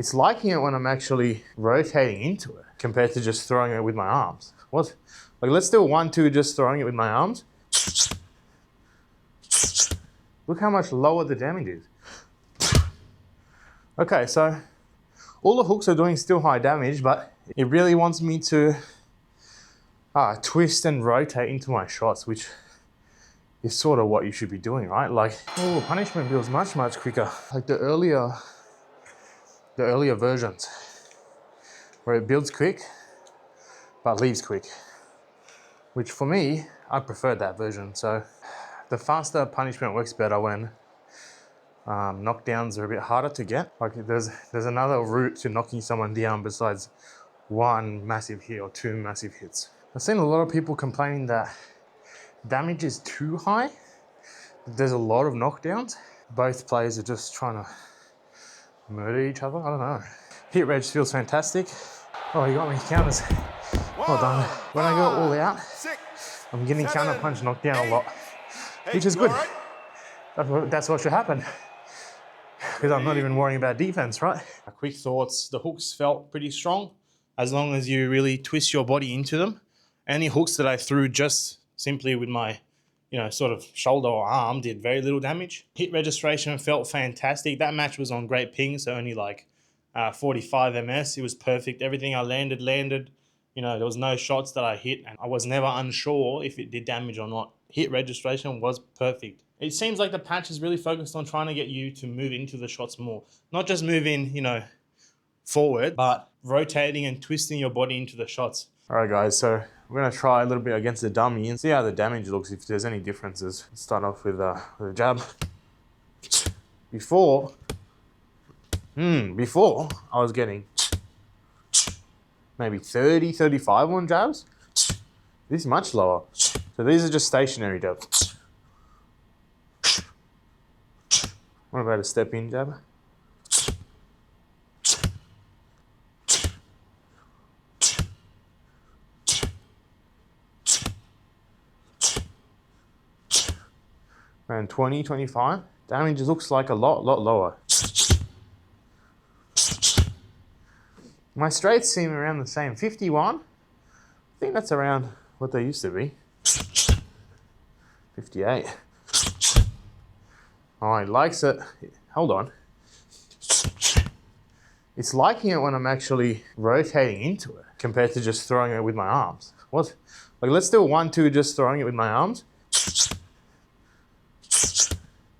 It's liking it when I'm actually rotating into it compared to just throwing it with my arms. What? Like, let's do 1-2 just throwing it with my arms. Look how much lower the damage is. Okay, so all the hooks are doing still high damage, but it really wants me to twist and rotate into my shots, which is sort of what you should be doing, right? Like, oh, punishment builds much, much quicker. Like the earlier versions, where it builds quick, but leaves quick. Which for me, I prefer that version. So the faster punishment works better when knockdowns are a bit harder to get. Like there's another route to knocking someone down besides one massive hit or two massive hits. I've seen a lot of people complaining that damage is too high. There's a lot of knockdowns. Both players are just trying to murder each other. I don't know. Hit reg feels fantastic. Oh, you got me counters. Well done. When I go all out, I'm getting counter punch knocked down a lot, which is good. That's what should happen. Because I'm not even worrying about defense, right? Quick thoughts. The hooks felt pretty strong as long as you really twist your body into them. Any hooks that I threw just simply with my, sort of shoulder or arm did very little damage. Hit registration felt fantastic. That match was on great ping, so only like 45 ms. It was perfect. Everything I landed. There was no shots that I hit, and I was never unsure if it did damage or not. Hit registration was perfect. It seems like the patch is really focused on trying to get you to move into the shots more. Not just move in, forward, but rotating and twisting your body into the shots. All right, guys, so we're gonna try a little bit against the dummy and see how the damage looks, if there's any differences. Let's start off with a jab. Before I was getting maybe 30, 35 on jabs. This is much lower. So these are just stationary jabs. What about a step in jab? Around 20, 25. Damage looks like a lot lower. My straights seem around the same. 51. I think that's around what they used to be. 58. Oh, it likes it. Hold on. It's liking it when I'm actually rotating into it compared to just throwing it with my arms. What? Like, let's do 1-2 just throwing it with my arms.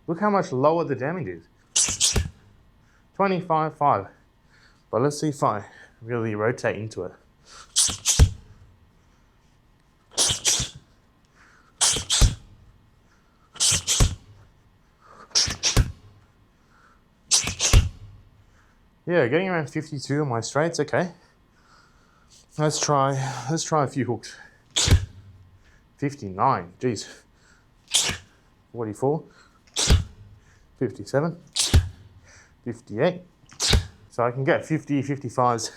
Look how much lower the damage is. 25, 5. But let's see if I really rotate into it. Yeah, getting around 52 on my straights, okay. Let's try a few hooks. 59, geez. 44, 57, 58. So I can get 50, 55s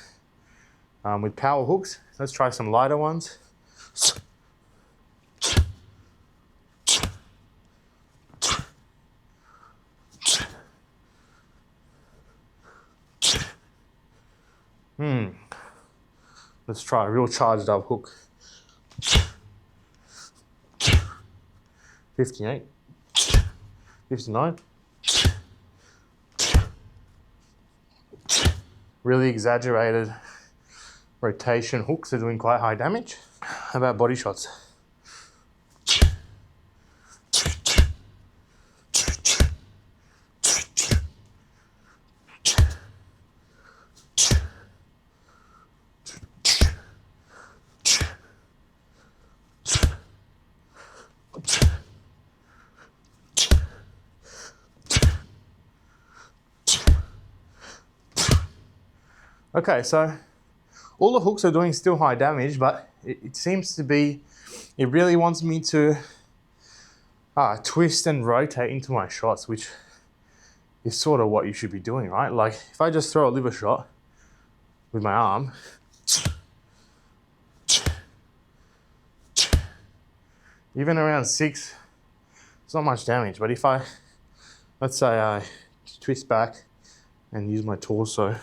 with power hooks. Let's try some lighter ones. Let's try a real charged up hook. 58, 59. Really exaggerated rotation hooks are doing quite high damage. How about body shots? Okay, so all the hooks are doing still high damage, but it seems to be, it really wants me to twist and rotate into my shots, which is sort of what you should be doing, right? Like if I just throw a liver shot with my arm, even around 6, it's not much damage. But if let's say I twist back and use my torso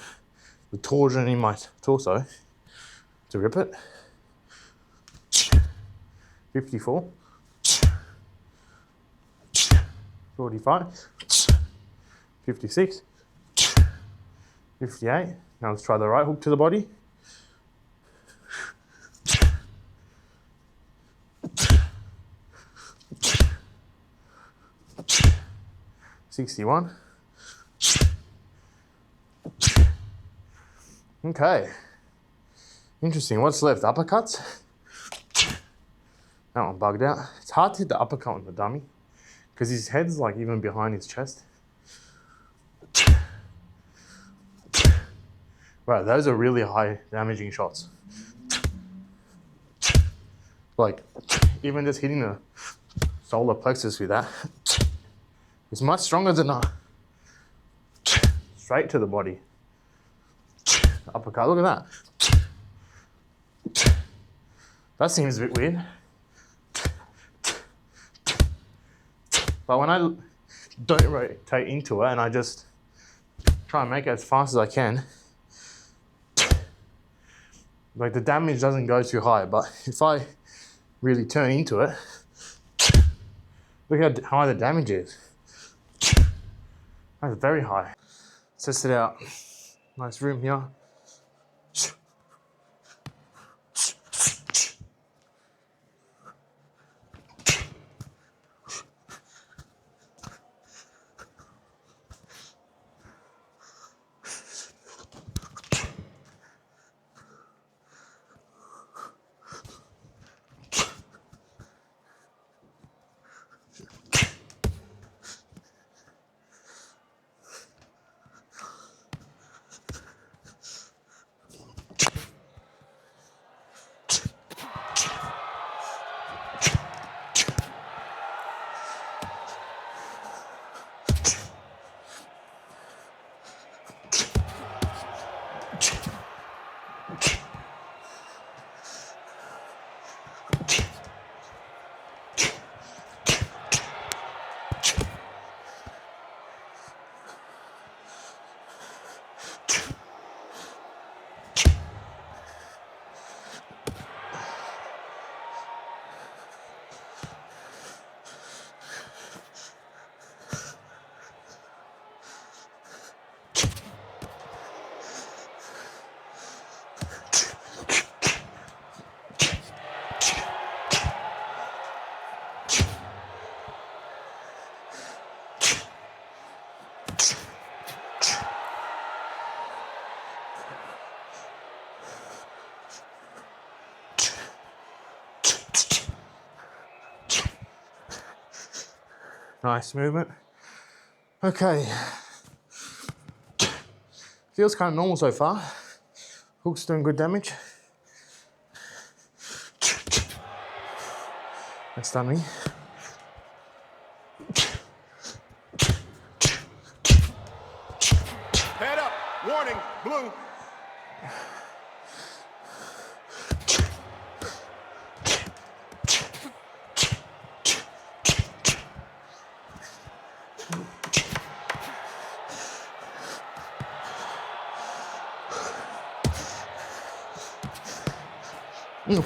the torsion in my torso to rip it. 54, 45, 56, 58. Now let's try the right hook to the body. 61. Okay. Interesting. What's left? Uppercuts? That one bugged out. It's hard to hit the uppercut on the dummy because his head's like even behind his chest. Right, those are really high damaging shots. Like, even just hitting the solar plexus with that is much stronger than a straight to the body uppercut. Look at that. That seems a bit weird. But when I don't rotate into it and I just try and make it as fast as I can, like the damage doesn't go too high. But if I really turn into it, look how high the damage is. That's very high. Let's test it out. Nice room here. Nice movement. Okay. Feels kind of normal so far. Hook's doing good damage. That's done me. Head up. Warning. Blue.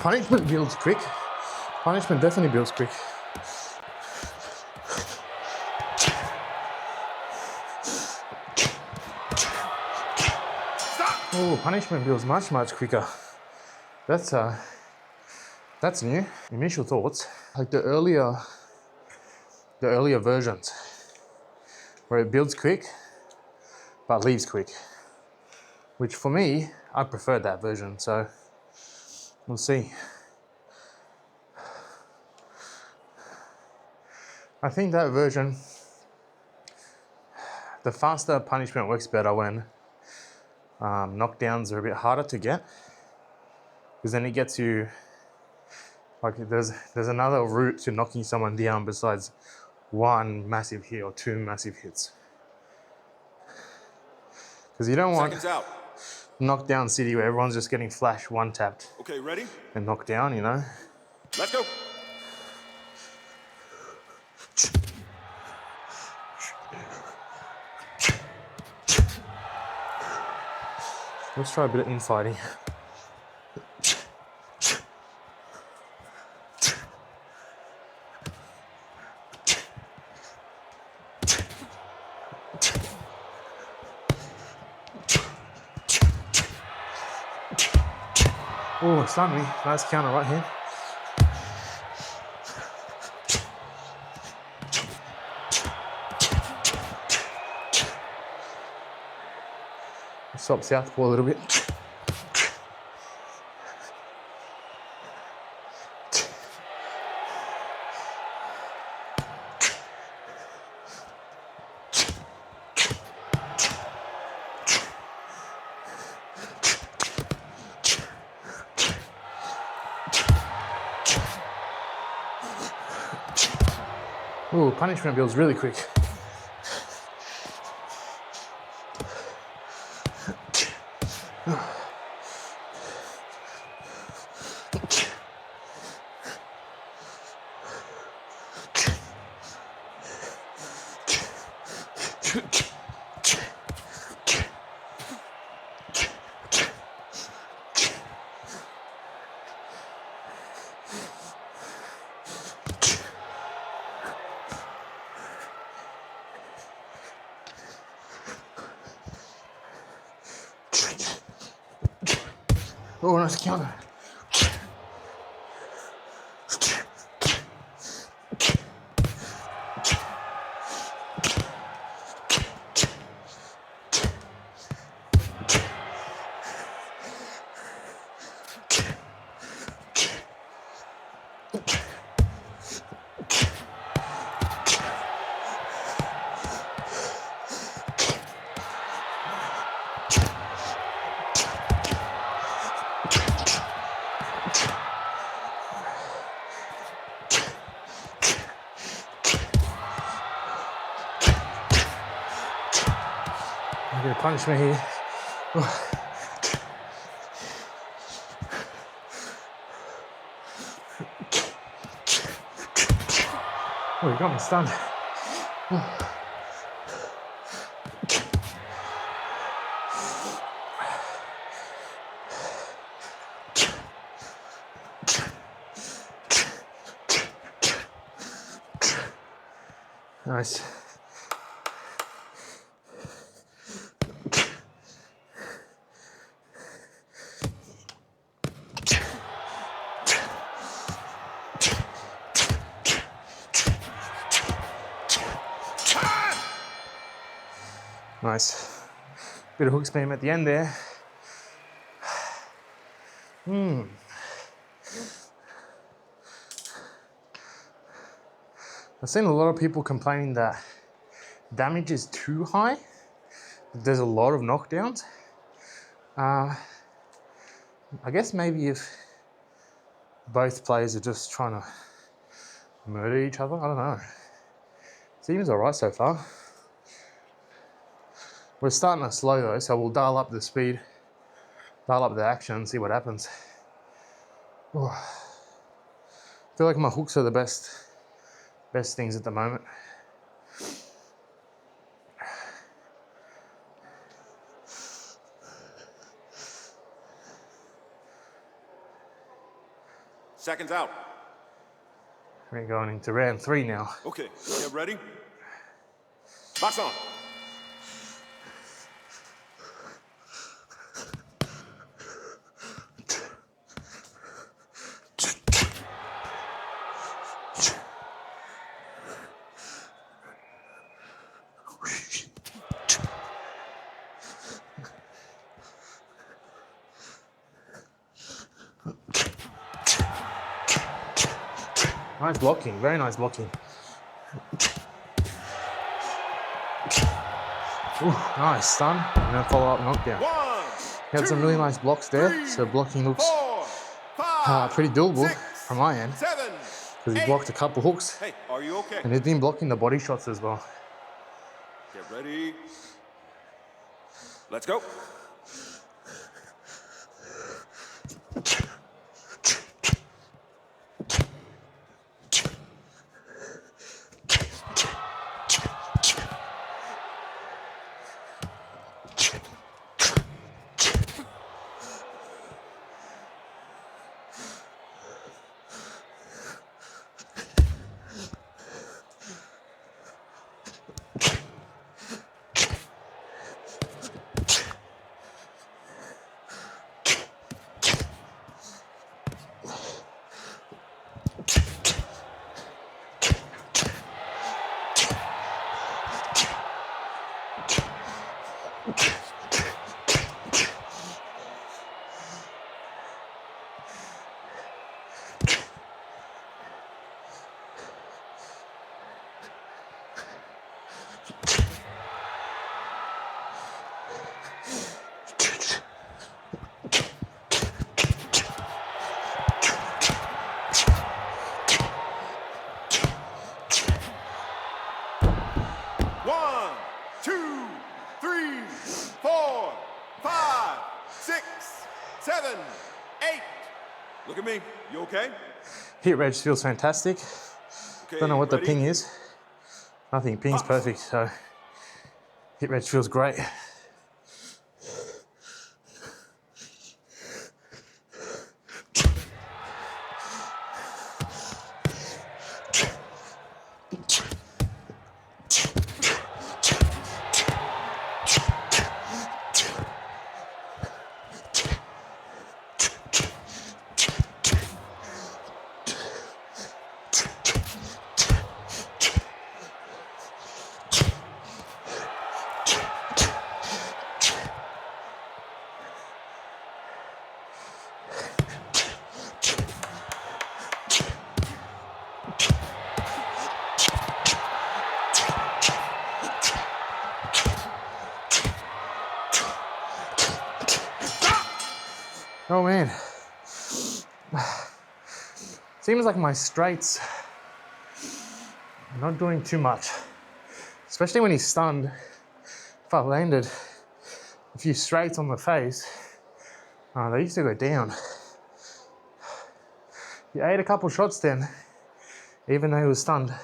Punishment builds quick. Punishment definitely builds quick. Oh, punishment builds much quicker. That's new. Initial thoughts, like the earlier versions, where it builds quick but leaves quick. Which for me, I preferred that version. So we'll see. I think that version, the faster punishment works better when knockdowns are a bit harder to get, because then it gets you, like there's another route to knocking someone down besides one massive hit or two massive hits. Because you don't want knockdown city where everyone's just getting flash one tapped. Okay, ready? And knocked down, you know. Let's go. Let's try a bit of infighting. Oh, it stunned me. Nice counter right here. Swap southpaw a little bit. Ooh, punishment builds really quick. Oh, nice counter. I'm gonna punish me here. Oh, you got me stunned. Nice. Nice. Bit of hook spam at the end there. I've seen a lot of people complaining that damage is too high. There's a lot of knockdowns. I guess maybe if both players are just trying to murder each other, I don't know. Seems alright so far. We're starting to slow though, so we'll dial up the speed, dial up the action, see what happens. Ooh. I feel like my hooks are the best things at the moment. Seconds out. We're going into round 3 now. Okay, get ready. Box on. Nice blocking, very nice blocking. Ooh, nice stun, and then follow up knockdown. He had some really nice blocks there, so blocking looks pretty doable from my end. Because he blocked a couple hooks. Hey, are you okay? And he's been blocking the body shots as well. Get ready. Let's go. 7, 8. Look at me. You okay? Hit reg feels fantastic. Okay, Don't know what the ready? ping is. I think ping's perfect, so hit reg feels great. Oh man. Seems like my straights are not doing too much. Especially when he's stunned. If I landed a few straights on the face, they used to go down. He ate a couple shots then, even though he was stunned.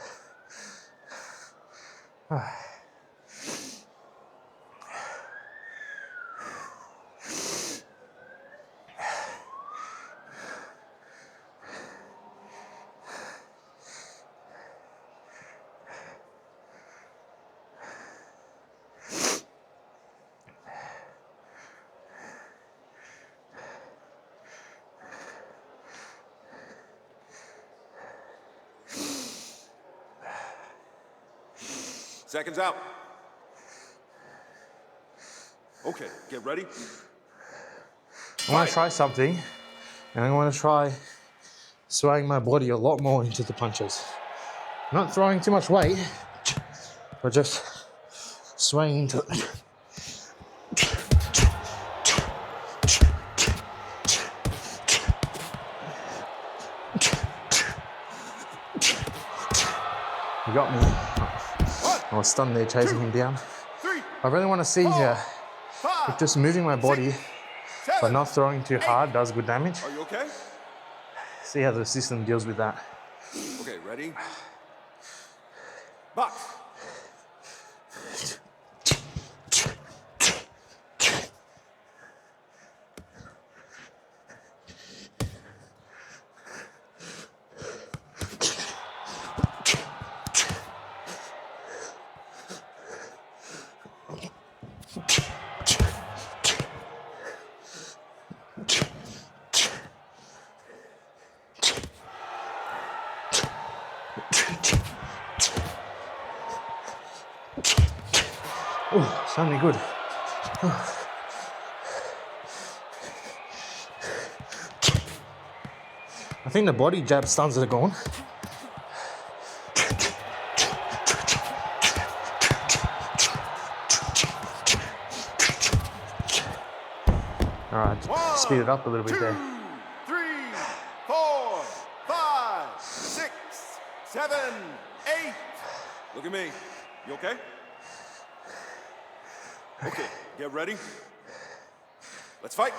Seconds out. Okay, get ready. I want to try something, and I want to try swaying my body a lot more into the punches. Not throwing too much weight, but just swaying into it. You got me. I was stunned there chasing him down. 3, I really want to see here 5, if just moving my body 7. but not throwing too hard does good damage. Are you okay? See how the system deals with that. Okay, ready? Box. Oh, sounding good. I think the body jab stuns are gone. All right, speed it up a little bit there. 3, 4, 5, 6, 7, 8. Look at me. You okay? Okay, get ready. Let's fight.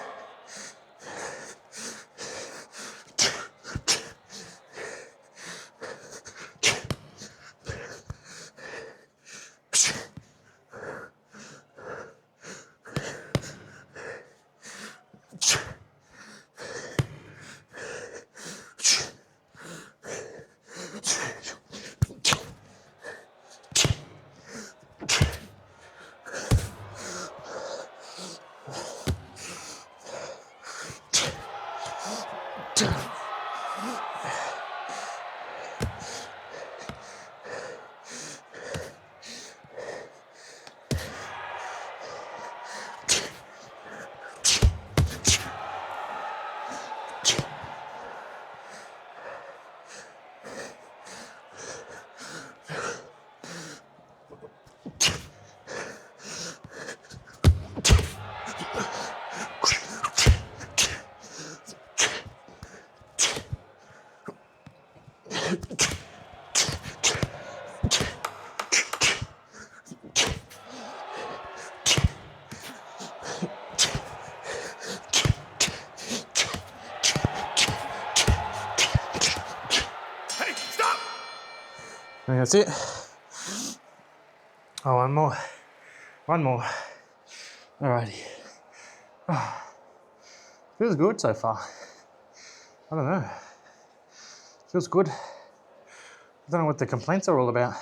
think that's it. Oh, one more. One more. Alrighty. Feels good so far. I don't know. Feels good. I don't know what the complaints are all about.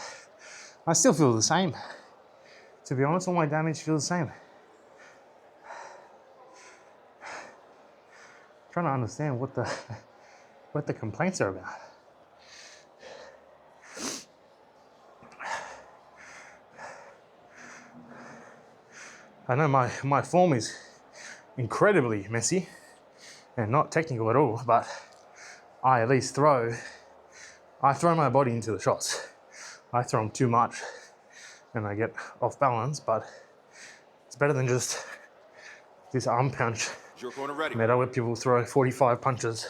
I still feel the same. To be honest, all my damage feels the same. I'm trying to understand what the complaints are about. I know my form is incredibly messy and not technical at all, but I at least throw my body into the shots. I throw them too much and I get off balance, but it's better than just this arm punch Your corner ready. meta where people throw 45 punches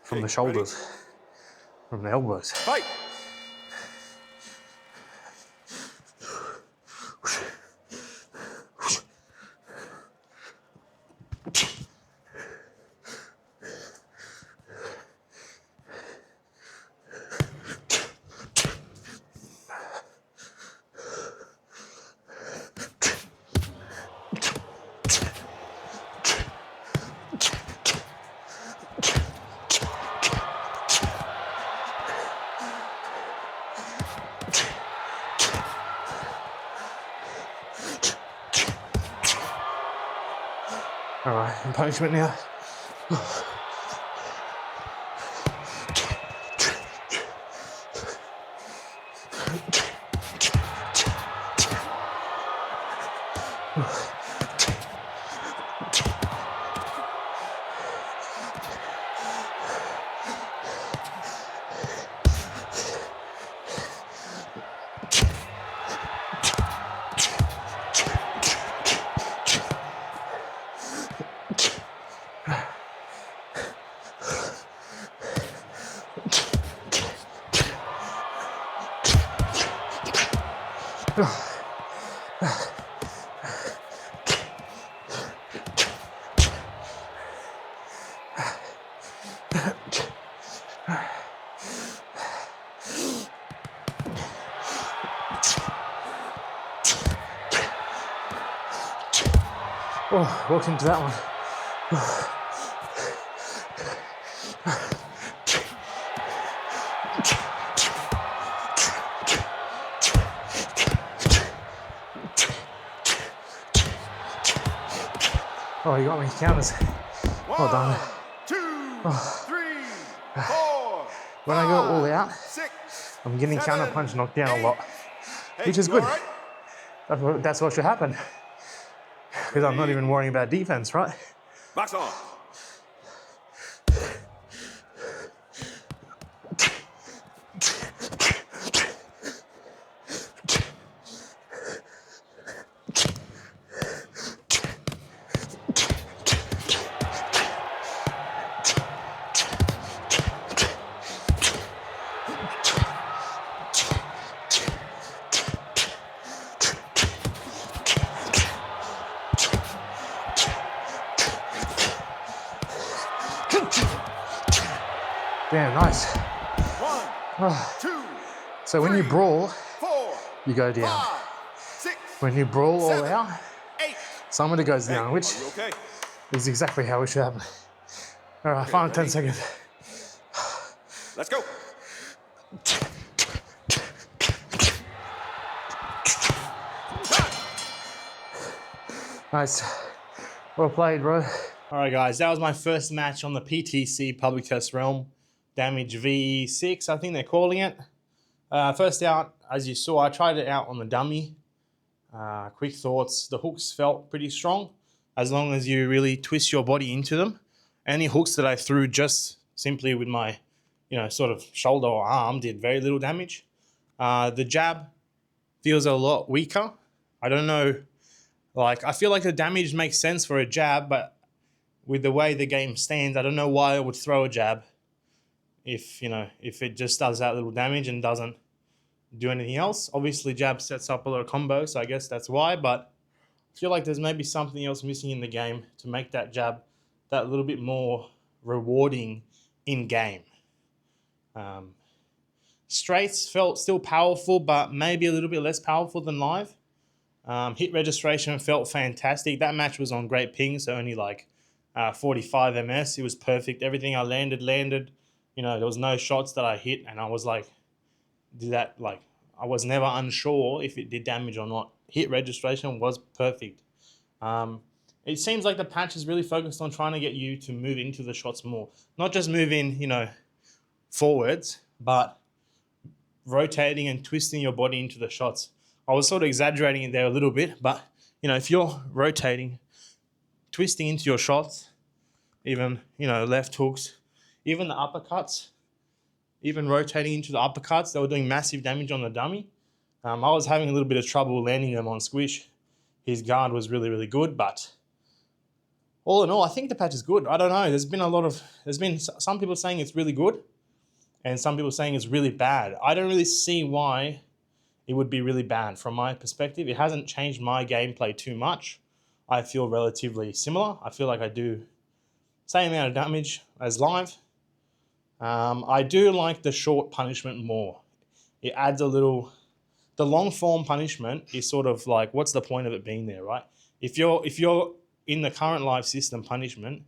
from the shoulders, from the elbows. Fight. All right, and punishment now. Oh, walked into that one. Oh, you got me. Counters. Well done. 1, 2, 3, 4. When I go all out, 6. I'm getting 7, counter punch knocked down a lot, Hey, which is you good. all right? That's what should happen. Because I'm not even worrying about defense, right? Box on. Damn, nice. 1, 2. So when you brawl, 4. you go down. 5, 6. When you brawl all 7, out, 8. somebody goes down, which Are you okay? is exactly how it should happen. All right, Okay, final 10 ready? seconds. Let's go. Nice. Well played, bro. All right, guys, that was my first match on the PTC Public Test Realm Damage V6, I think they're calling it. First out, as you saw, I tried it out on the dummy. Quick thoughts, the hooks felt pretty strong as long as you really twist your body into them. Any hooks that I threw just simply with my, sort of shoulder or arm did very little damage. The jab feels a lot weaker. I don't know, I feel like the damage makes sense for a jab, but with the way the game stands, I don't know why I would throw a jab if it just does that little damage and doesn't do anything else. Obviously, jab sets up a lot of combos, so I guess that's why, but I feel like there's maybe something else missing in the game to make that jab that little bit more rewarding in game. Straights felt still powerful, but maybe a little bit less powerful than live. Hit registration felt fantastic. That match was on great ping, so only like 45 ms. It was perfect. Everything I landed. You know, there was no shots that I hit, and I was like, I was never unsure if it did damage or not. Hit registration was perfect. It seems like the patch is really focused on trying to get you to move into the shots more. Not just move in, you know, forwards, but rotating and twisting your body into the shots. I was sort of exaggerating it there a little bit, but, you know, if you're rotating, twisting into your shots, even, you know, left hooks, even the uppercuts, even rotating into the uppercuts, they were doing massive damage on the dummy. I was having a little bit of trouble landing them on Squish. His guard was really, really good, but all in all, I think the patch is good. I don't know. There's been some people saying it's really good and some people saying it's really bad. I don't really see why it would be really bad from my perspective. It hasn't changed my gameplay too much. I feel relatively similar. I feel like I do same amount of damage as live. I do like the short punishment more. It adds a little. The long form punishment is sort of like, what's the point of it being there, right? If you're in the current live system punishment,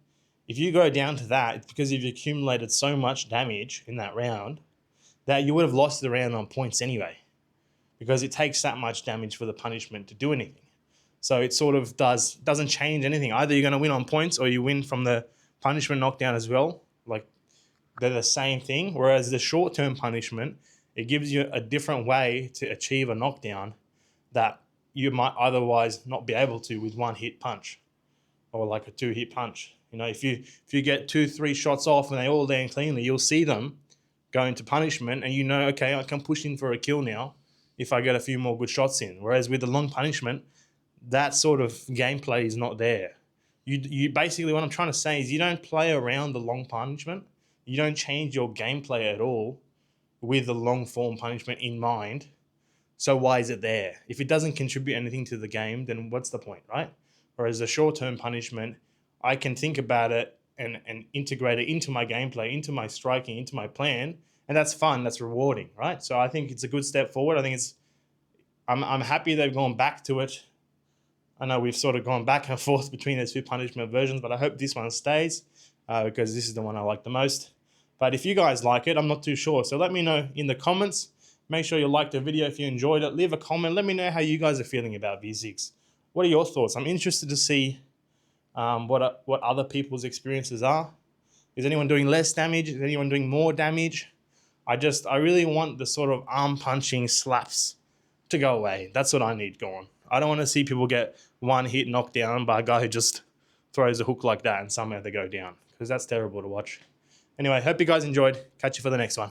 if you go down to that, it's because you've accumulated so much damage in that round that you would have lost the round on points anyway, because it takes that much damage for the punishment to do anything. So it sort of doesn't change anything. Either you're going to win on points or you win from the punishment knockdown as well. Like, they're the same thing. Whereas the short-term punishment, it gives you a different way to achieve a knockdown that you might otherwise not be able to with one hit punch or like a 2-hit punch. You know, if you get 2-3 shots off and they all land cleanly, you'll see them go into punishment and you know, okay, I can push in for a kill now if I get a few more good shots in. Whereas with the long punishment, that sort of gameplay is not there. You basically, what I'm trying to say is you don't play around the long punishment. You don't change your gameplay at all with the long form punishment in mind. So why is it there? If it doesn't contribute anything to the game, then what's the point, right? Whereas the short-term punishment, I can think about it and integrate it into my gameplay, into my striking, into my plan, and that's fun, that's rewarding, right? So I think it's a good step forward. I think I'm happy they've gone back to it. I know we've sort of gone back and forth between the two punishment versions, but I hope this one stays because this is the one I like the most. But if you guys like it, I'm not too sure. So let me know in the comments. Make sure you like the video if you enjoyed it. Leave a comment. Let me know how you guys are feeling about V6. What are your thoughts? I'm interested to see what other people's experiences are. Is anyone doing less damage? Is anyone doing more damage? I really want the sort of arm punching slaps to go away. That's what I need going. I don't want to see people get one hit knocked down by a guy who just throws a hook like that and somehow they go down, because that's terrible to watch. Anyway, hope you guys enjoyed. Catch you for the next one.